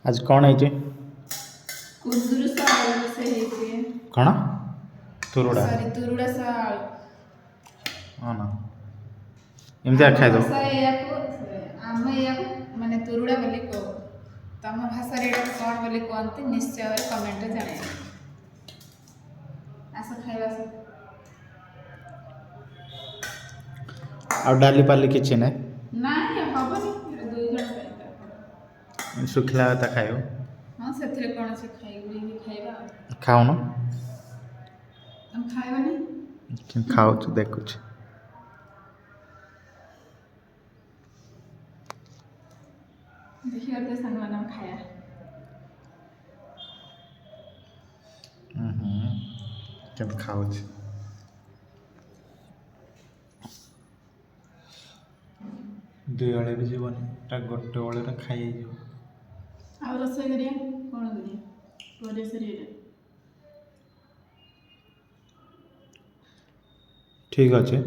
आज कौन है कुंदूरु सा आलू से ହେଇଛି कौन तुरुड़ा सॉरी तुरुड़ा सा हाँ ना एमती खाई दो भाषा याको आम याको माने तुरुड़ा बोली को तम भाषा रे कौन बोली कहते निश्चय कमेंट जणाए आस खाइबा से आ डाली पाली किसी ना नहीं हबनी दुई जण खाइबा सुखला ता खायो हां सेथरे कोन से खाइबी खाइबा खाओ ना हम खाइबानी खाओ तो देखो देखिए तो संगवाना खाया क्या खाओ दुई बड़े भी जीवन गोटे बड़े खाई ଆଉ ରୋଷେଇ କରିବା କ'ଣ କରିବା ପରେ ସରିଗଲା ठीक अच्छे